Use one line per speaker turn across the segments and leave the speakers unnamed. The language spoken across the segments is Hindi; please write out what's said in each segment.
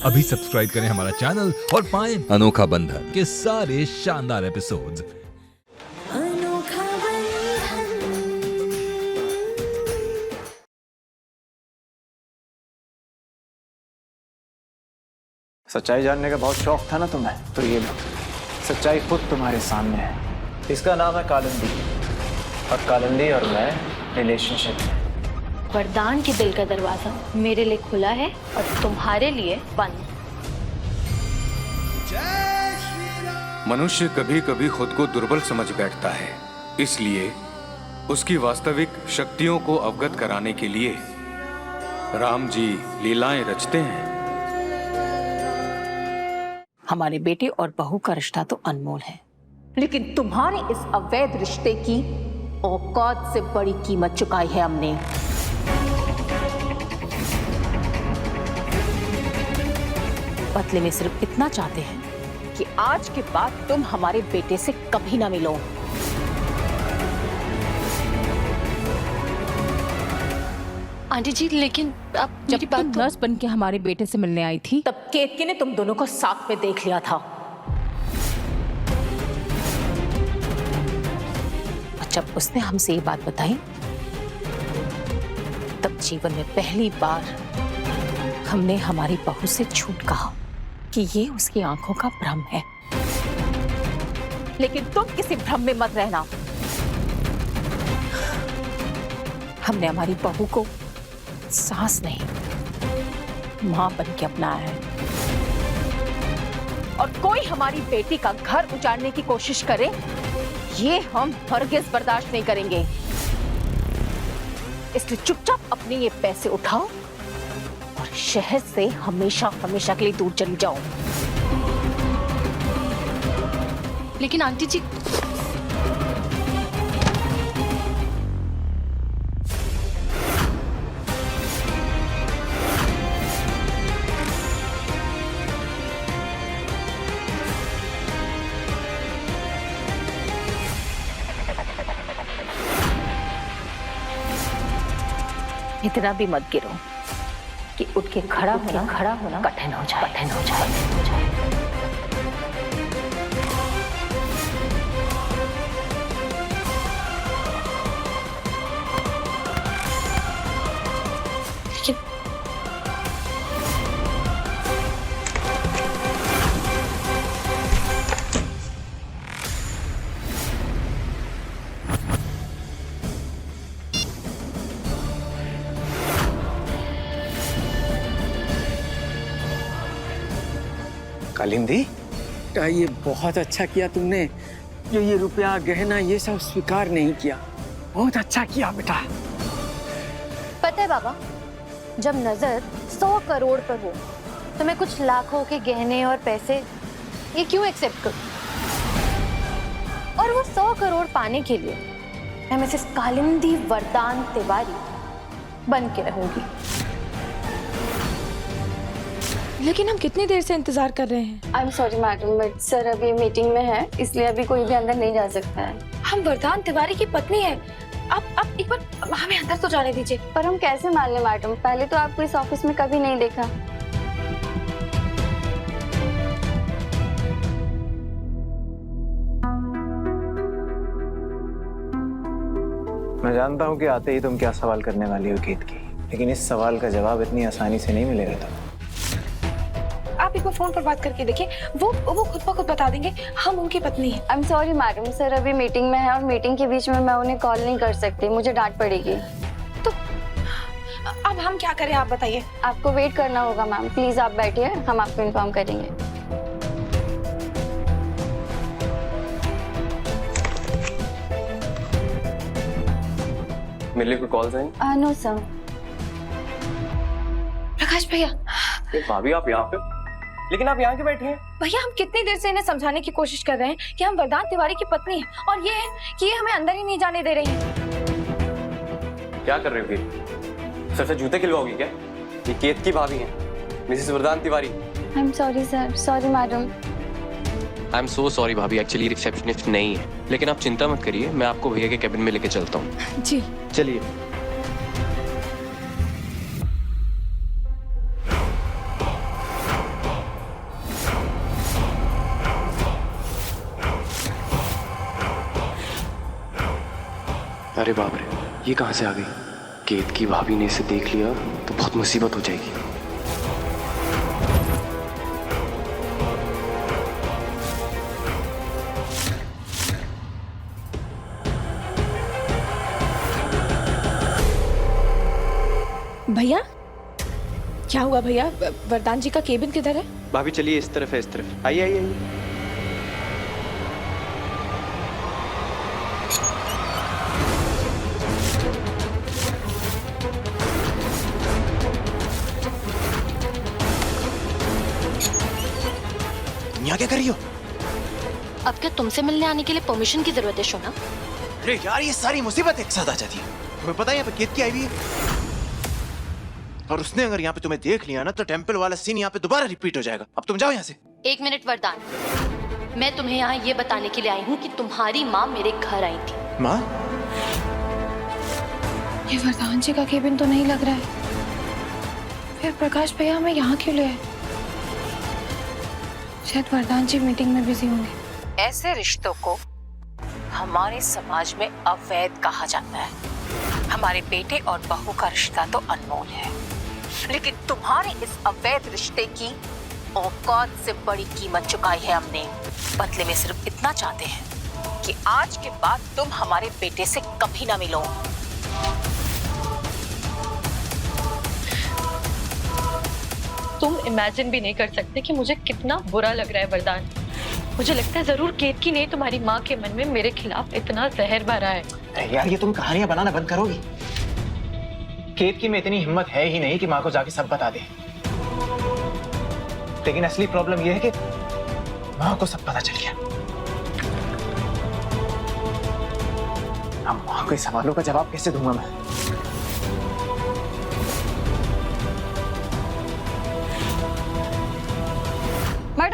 अभी सब्सक्राइब करें हमारा चैनल और पाएं अनोखा बंधन के सारे शानदार एपिसोड्स।
अनोखा बंधन।
सच्चाई जानने का बहुत शौक था ना तुम्हें, तो ये लो, सच्चाई खुद तुम्हारे सामने है। इसका नाम है कालिंदी, और कालिंदी और मैं रिलेशनशिप में।
वरदान के दिल का दरवाजा मेरे लिए खुला है और तुम्हारे लिए बंद।
मनुष्य कभी कभी खुद को दुर्बल समझ बैठता है, इसलिए उसकी वास्तविक शक्तियों को अवगत कराने के लिए राम जी लीलाएं रचते हैं।
हमारे बेटे और बहू का रिश्ता तो अनमोल है, लेकिन तुम्हारे इस अवैध रिश्ते की औकात से बड़ी कीमत चुकाई है हमने। बदले में सिर्फ इतना चाहते हैं कि आज के बाद तुम हमारे बेटे से कभी ना मिलो।
आंटी जी, लेकिन आप
जब तुम नर्स बन के हमारे बेटे से मिलने आई थी, तब केतकी ने तुम दोनों को साथ में देख लिया था। और जब उसने हमसे ये बात बताई, तब जीवन में पहली बार हमने हमारी बहू से झूठ कहा कि ये उसकी आंखों का भ्रम है। लेकिन तुम किसी भ्रम में मत रहना। हमने हमारी बहू को सास नहीं, मां बन के अपनाया है। और कोई हमारी बेटी का घर उजाड़ने की कोशिश करे, ये हम हरगिज़ बर्दाश्त नहीं करेंगे। इसलिए चुपचाप अपने ये पैसे उठाओ और शहर से हमेशा हमेशा के लिए दूर चली जाओ।
लेकिन आंटी जी,
इतना भी मत गिरो कि उठ के खड़ा होना कठिन हो जाए।
लेकिन
कालिंदी,
बेटा ये बहुत अच्छा किया तुमने, जो ये रुपया गहना ये सब स्वीकार नहीं किया। बहुत अच्छा किया बेटा।
पता है बाबा, जब नजर 100 करोड़ पर हो तो मैं कुछ लाखों के गहने और पैसे ये क्यों एक्सेप्ट करूं? और वो 100 करोड़ पाने के लिए मैं मिसेस कालिंदी वरदान तिवारी बन के रहूंगी।
लेकिन हम कितनी देर से इंतजार कर रहे हैं।
I am sorry madam, but sir अभी मीटिंग में है, इसलिए अभी कोई भी अंदर नहीं जा सकता है।
हम वरदान तिवारी की पत्नी है। आप एक बार हमें अंदर तो जाने दीजिए।
पर हम कैसे मान लें मैडम, पहले तो आपको इस ऑफिस में कभी नहीं देखा।
मैं जानता हूँ कि आते ही तुम क्या सवाल करने वाली हो केतकी, लेकिन इस सवाल का जवाब इतनी आसानी से नहीं मिलेगा तुम्हें।
आप एक बार फोन पर बात करके देखिए, वो खुद ब खुद बता देंगे हम उनकी पत्नी है।
I am sorry madam, sir अभी मीटिंग में है और मीटिंग के बीच में मैं उन्हें कॉल नहीं कर सकती, मुझे डांट पड़ेगी।
तो अब हम क्या करें, आप बताइए।
आपको वेट करना होगा मैम, प्लीज आप बैठिए, हम आपको इन्फॉर्म करेंगे।
मेरे लिए कोई कॉल्स हैं?
No sir.
प्रकाश भैया।
भाभी आप यहाँ पे, लेकिन आप यहाँ क्यों बैठी हैं?
भैया, हम कितनी देर से इन्हें समझाने की कोशिश कर रहे हैं कि हम वरदान तिवारी की पत्नी है, और ये है कि ये हमें अंदर ही नहीं जाने दे रही है।
क्या कर रहे हो फिर? सर से जूते खिलवाओगी क्या? ये केतकी भाभी हैं, मिसेस वरदान Tiwari.
I am sorry sir, sorry madam.
I am so sorry भाभी, एक्चुअली रिसेप्शनिस्ट नहीं है, लेकिन आप चिंता मत करिए, मैं आपको भैया के कैबिन में लेके चलता हूँ।
जी
चलिए। अरे बाप रे, ये कहाँ से आ गई? केत की भाभी ने इसे देख लिया तो बहुत मुसीबत हो जाएगी।
भैया क्या हुआ भैया? वरदान जी का केबिन किधर है?
भाभी चलिए, इस तरफ है, इस तरफ। आइए आइए आइए।
यहाँ क्या कर रही हो?
अब क्या तुमसे मिलने आने के लिए परमिशन की जरूरत है शोना?
अरे यार, ये सारी मुसीबत एक साथ आ जाती है। तुम्हें पता है यहाँ पे केत की आई हुई है, और उसने अगर यहाँ पे तुम्हें देख लिया ना तो टेंपल वाला सीन यहाँ पे दोबारा रिपीट हो जाएगा। अब तुम जाओ यहाँ से।
एक मिनट वरदान, मैं तुम्हें यहाँ ये बताने के लिए आई हूँ कि तुम्हारी माँ मेरे घर आई थी।
माँ?
ये वरदान जी का केबिन तो नहीं लग रहा है। फिर प्रकाश भैया हमें यहाँ क्यों ले आए? शायद वरदान जी मीटिंग में बिजी होंगे।
ऐसे रिश्तों को हमारे समाज में अवैध कहा जाता है। हमारे बेटे और बहू का रिश्ता तो अनमोल है, लेकिन तुम्हारे इस अवैध रिश्ते की औकात से बड़ी कीमत चुकाई है हमने। बदले में सिर्फ इतना चाहते हैं कि आज के बाद तुम हमारे बेटे से कभी ना मिलो।
तुम इमेजिन भी नहीं कर सकते कि मुझे कितना बुरा लग रहा है वरदान। मुझे लगता है जरूर केत की ने तुम्हारी माँ के मन में मेरे खिलाफ इतना जहर भरा है।
अरे यार, ये तुम कहानियां बनाना बंद करोगी? केत की में इतनी हिम्मत है ही नहीं कि माँ को जाके सब बता दे। लेकिन असली प्रॉब्लम यह है कि माँ को सब पता चल गया। अब माँ के सवालों का जवाब कैसे दूंगा मैं?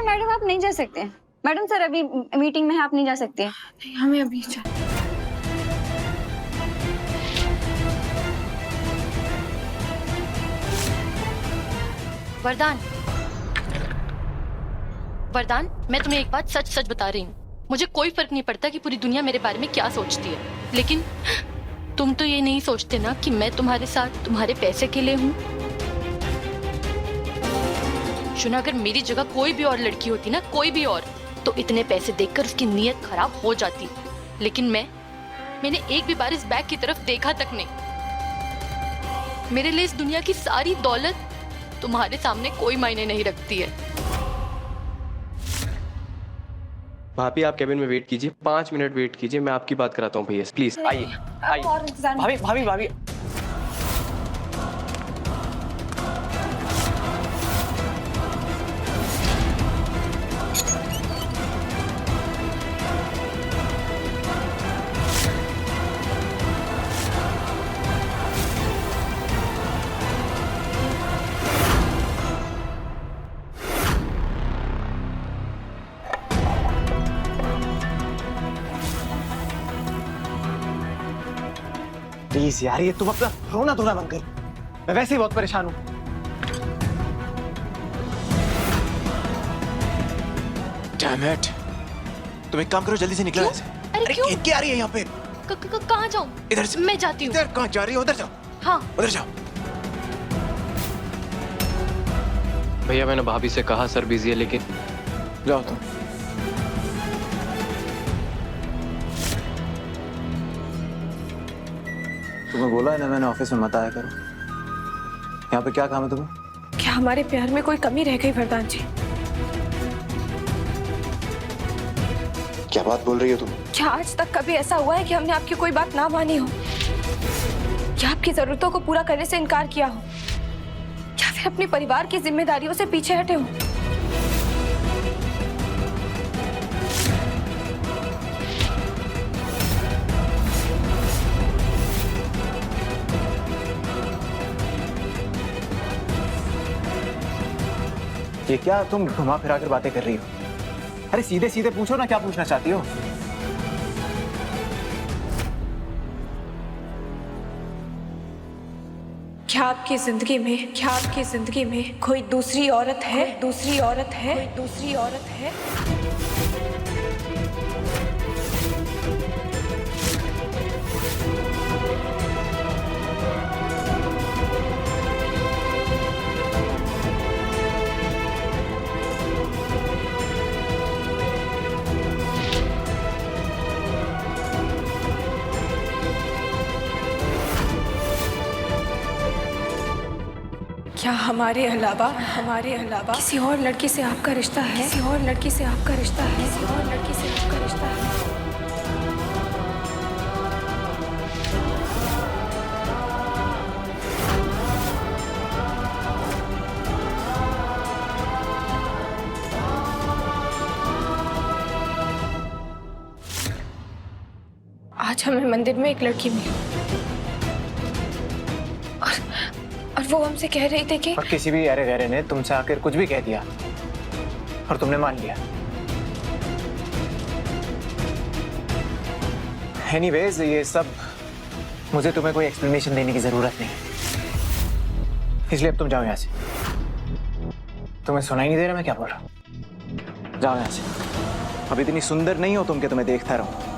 मैडम आप नहीं जा सकते। मैडम सर अभी मीटिंग में है, आप नहीं जा सकते।
नहीं, हमें अभी
वरदान, वरदान, मैं तुम्हें एक बात सच सच बता रही हूँ। मुझे कोई फर्क नहीं पड़ता कि पूरी दुनिया मेरे बारे में क्या सोचती है, लेकिन तुम तो ये नहीं सोचते ना कि मैं तुम्हारे साथ तुम्हारे पैसे के लिए हूँ। शुना, अगर मेरी जगह कोई भी और लड़की होती ना, कोई भी और, तो इतने पैसे देखकर उसकी नीयत खराब हो जाती। लेकिन मैंने एक भी बार इस बैग की तरफ देखा तक नहीं। मेरे लिए इस दुनिया की सारी दौलत तुम्हारे सामने कोई मायने नहीं रखती है।
भाभी आप केबिन में वेट कीजिए, 5 मिनट वेट कीजिए, मैं आपकी बात कराता हूँ भैया, प्लीज आइए आइए।
भाभी भाभी भाभी,
प्लीज यार, ये तुम अपना रोना धोना बंद करो। मैं वैसे ही बहुत परेशान हूँ।
डैम इट, तुम एक काम करो, जल्दी से निकलो यहाँ से।
अरे क्यों?
केत की आ रही है यहाँ पे।
कहाँ जाऊँ?
इधर से।
मैं जाती हूँ।
इधर कहाँ जा रही हो? उधर जाओ।
हाँ,
उधर जाओ।
भैया मैंने भाभी से कहा सर बिजी है, लेकिन
जाओ तुम। तुम्हें बोला है ना मैंने ऑफिस में मत आया करो। यहाँ पे क्या काम है तुम्हें?
क्या हमारे प्यार में कोई कमी रह गई वरदान जी?
क्या बात बोल रही हो तुम?
क्या आज तक कभी ऐसा हुआ है कि हमने आपकी कोई बात ना मानी हो, या आपकी जरूरतों को पूरा करने से इनकार किया हो, या फिर अपने परिवार की जिम्मेदारियों से पीछे हटे हो?
ये क्या तुम घुमा फिरा कर बातें कर रही हो? अरे सीधे सीधे पूछो ना, क्या पूछना चाहती हो?
क्या आपकी जिंदगी में कोई दूसरी औरत है? दूसरी औरत है? क्या हमारे अलावा किसी और लड़की से आपका रिश्ता है? किसी और लड़की से आपका रिश्ता है? किसी और लड़की से आपका रिश्ता है? आज हमें मंदिर में एक लड़की मिली और वो हमसे कह रही थी कि
और किसी भी अरे गहरे ने तुमसे आकर कुछ भी कह दिया और तुमने मान लिया। एनीवेज, ये सब मुझे तुम्हें कोई एक्सप्लेनेशन देने की जरूरत नहीं, इसलिए अब तुम जाओ यहाँ से। तुम्हें सुनाई नहीं दे रहा मैं क्या बोल रहा हूँ? जाओ यहाँ से। अब इतनी सुंदर नहीं हो तुम कि तुम्हें देखता रहूं।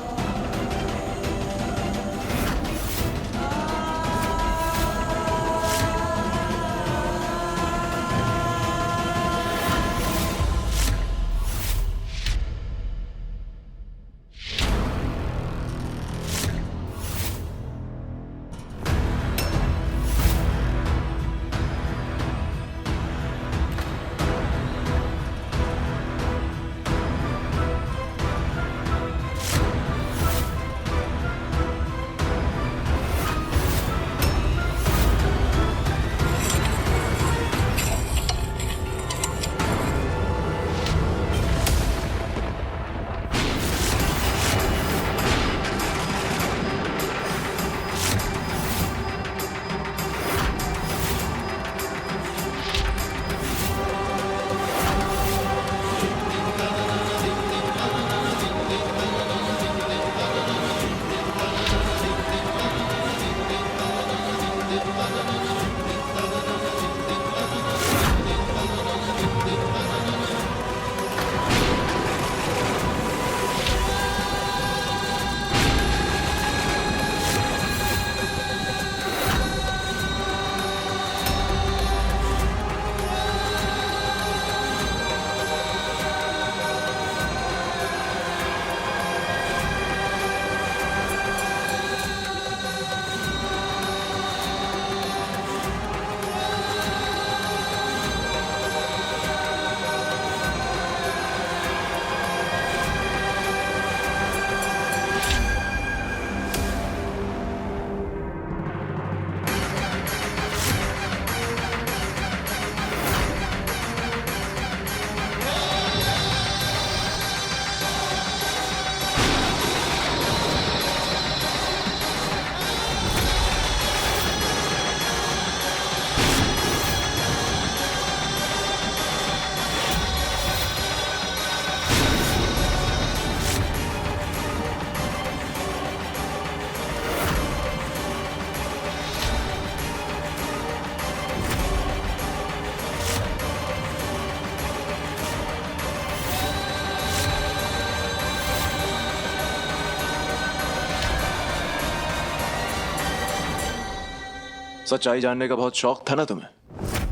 सच्चाई जानने का बहुत शौक था ना तुम्हें,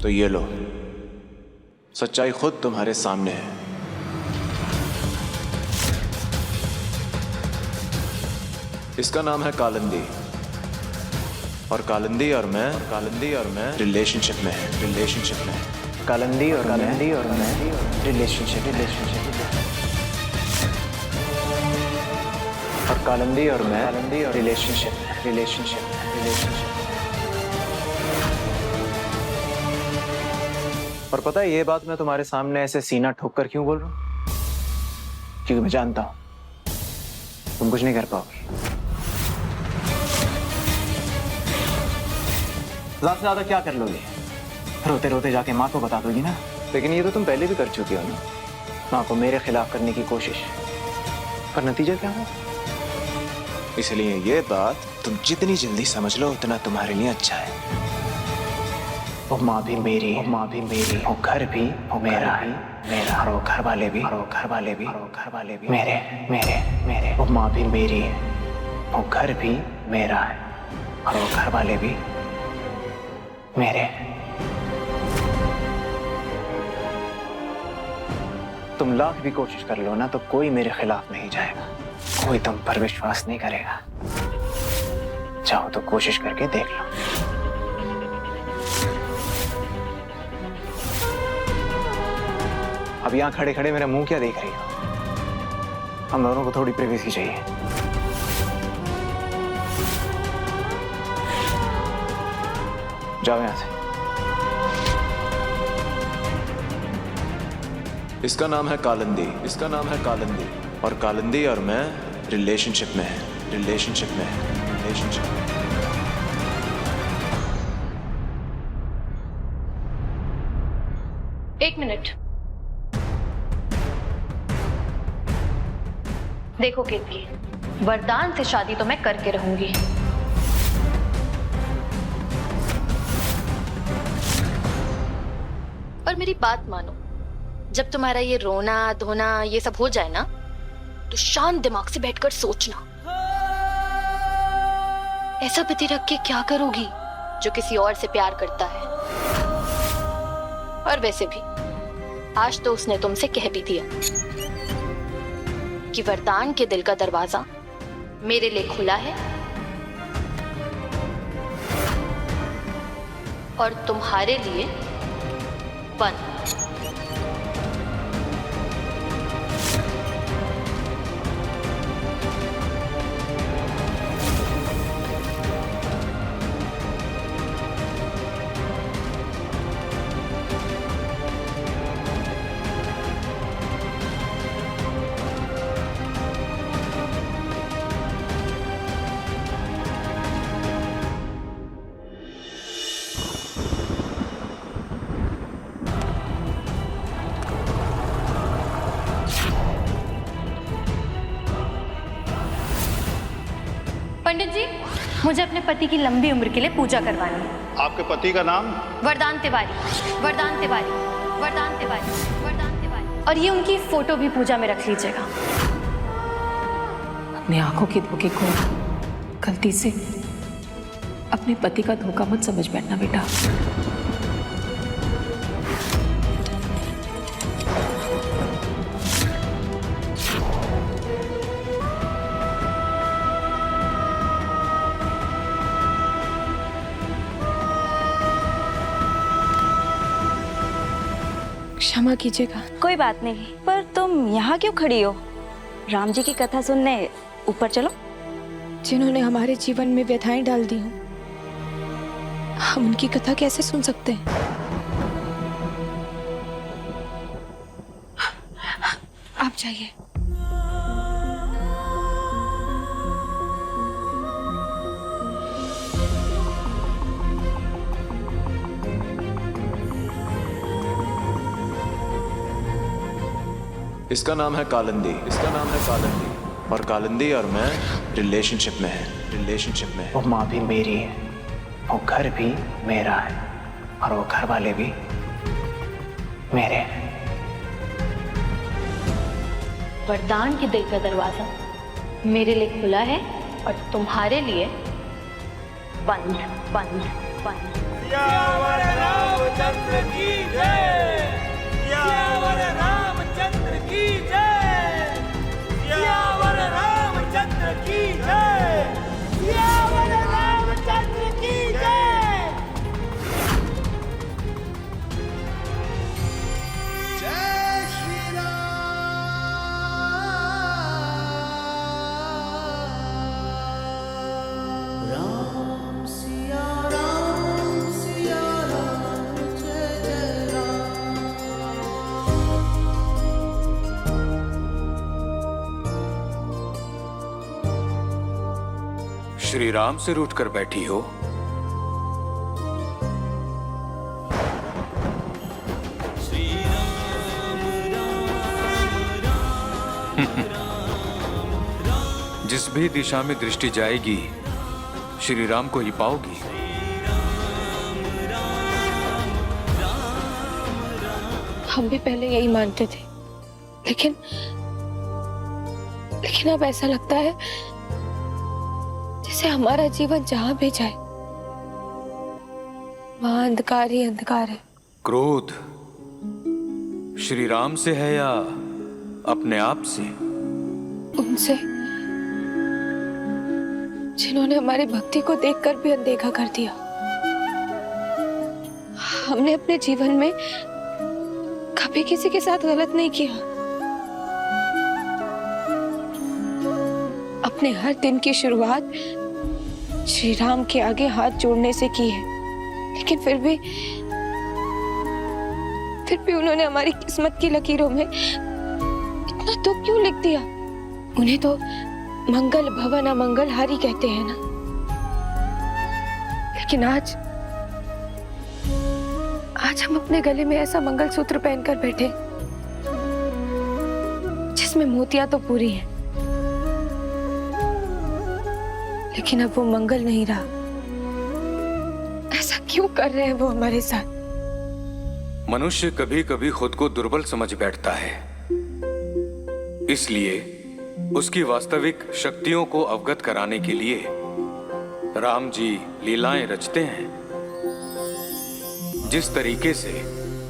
तो ये लो, सच्चाई खुद तुम्हारे सामने है। इसका नाम है कालिंदी, और कालिंदी और मैं रिलेशनशिप में है।
कालिंदी और मैं रिलेशनशिप और कालिंदी और मैं रिलेशनशिप। और पता है ये बात मैं तुम्हारे सामने ऐसे सीना ठोक कर क्यों बोल रहा हूं? क्योंकि मैं जानता हूं तुम कुछ नहीं कर पाओगे। ज्यादा से ज्यादा क्या कर लोगे? रोते रोते जाके माँ को बता दोगी ना। लेकिन ये तो तुम पहले भी कर चुकी हो ना, माँ को मेरे खिलाफ करने की कोशिश, पर नतीजा क्या है?
इसलिए ये बात तुम जितनी जल्दी समझ लो उतना तुम्हारे लिए अच्छा है।
वो माँ भी मेरी, वो घर भी मेरा है, और वो घर वाले भी मेरे। वो माँ भी मेरी है, वो घर भी मेरा है, और वो घर वाले भी मेरे। तुम लाख भी कोशिश कर लो ना तो कोई मेरे खिलाफ नहीं जाएगा, कोई तुम पर विश्वास नहीं करेगा। चाहो तो कोशिश करके देख लो। अब यहाँ खड़े खड़े मेरा मुंह क्या देख रही हो? हम दोनों को थोड़ी प्राइवेसी चाहिए। जाओ यहाँ से।
इसका नाम है कालिंदी, इसका नाम है कालिंदी, और कालिंदी और मैं रिलेशनशिप में है, रिलेशनशिप में है, रिलेशनशिप में।
एक मिनट। देखो केतकी, वरदान से शादी तो मैं करके रहूंगी,
और मेरी बात मानो, जब तुम्हारा ये रोना धोना ये सब हो जाए ना, तो शांत दिमाग से बैठकर सोचना, ऐसा पति रख के क्या करोगी जो किसी और से प्यार करता है। और वैसे भी आज तो उसने तुमसे कह भी दिया कि वरदान के दिल का दरवाजा मेरे लिए खुला है और तुम्हारे लिए बंद।
पंडित जी, मुझे अपने पति की लंबी उम्र के लिए पूजा करवानी है।
आपके पति का नाम?
वरदान तिवारी, वरदान तिवारी, वरदान तिवारी, वरदान तिवारी। और ये उनकी फोटो भी पूजा में रख लीजिएगा।
अपनी आंखों के धोखे को गलती से अपने पति का धोखा मत समझ बैठना बेटा।
क्षमा कीजिएगा।
कोई बात नहीं, पर तुम यहाँ क्यों खड़ी हो? राम जी की कथा सुनने ऊपर चलो।
जिन्होंने हमारे जीवन में व्यथाएं डाल दी हों, हम उनकी कथा कैसे सुन सकते हैं? आप जाइए।
इसका नाम है कालिंदी, इसका नाम है कालिंदी, और कालिंदी और मैं रिलेशनशिप में है, रिलेशनशिप में है।
वो माँ भी मेरी है, वो घर भी मेरा है, और वो घर वाले भी मेरे हैं।
वरदान के दिल का दरवाजा मेरे लिए खुला है और तुम्हारे लिए बंद, बंद, बंद।
सियावर रामचंद्र की जय, सियावर रामचंद्र की जय, सियावर रामचंद्र की जय, सियावर रामचंद्र की जय। जय श्री राम, सिया राम, सिया राम, जय जय राम।
श्री राम से रूठ कर बैठी हो? जिस भी दिशा में दृष्टि जाएगी श्री राम को ही पाओगी।
हम भी पहले यही मानते थे, लेकिन अब ऐसा लगता है जैसे हमारा जीवन जहां भी जाए वहां अंधकार ही अंधकार है।
क्रोध श्री राम से है या अपने आप से?
उनसे जिन्होंने हमारी भक्ति को देखकर भी अनदेखा कर दिया। हमने अपने जीवन में कभी किसी के साथ गलत नहीं किया। अपने हर दिन की शुरुआत श्री राम के आगे हाथ जोड़ने से की है, लेकिन फिर भी उन्होंने हमारी किस्मत की लकीरों में इतना दुख क्यों लिख दिया? उन्हें तो मंगल भवन अमंगल हारी कहते हैं ना। लेकिन आज हम अपने गले में ऐसा मंगलसूत्र पहनकर बैठे जिसमें मोतियां तो पूरी हैं, लेकिन अब वो मंगल नहीं रहा। ऐसा क्यों कर रहे हैं वो हमारे साथ?
मनुष्य कभी कभी खुद को दुर्बल समझ बैठता है, इसलिए उसकी वास्तविक शक्तियों को अवगत कराने के लिए राम जी लीलाएं रचते हैं। जिस तरीके से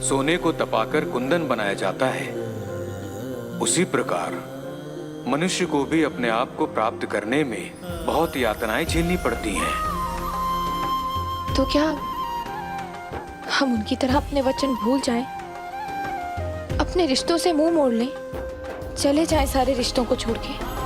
सोने को तपाकर कुंदन बनाया जाता है, उसी प्रकार मनुष्य को भी अपने आप को प्राप्त करने में बहुत यातनाएं झेलनी पड़ती हैं।
तो क्या हम उनकी तरह अपने वचन भूल जाएं, अपने रिश्तों से मुंह मोड़ लें, चले जाएं सारे रिश्तों को छोड़ के?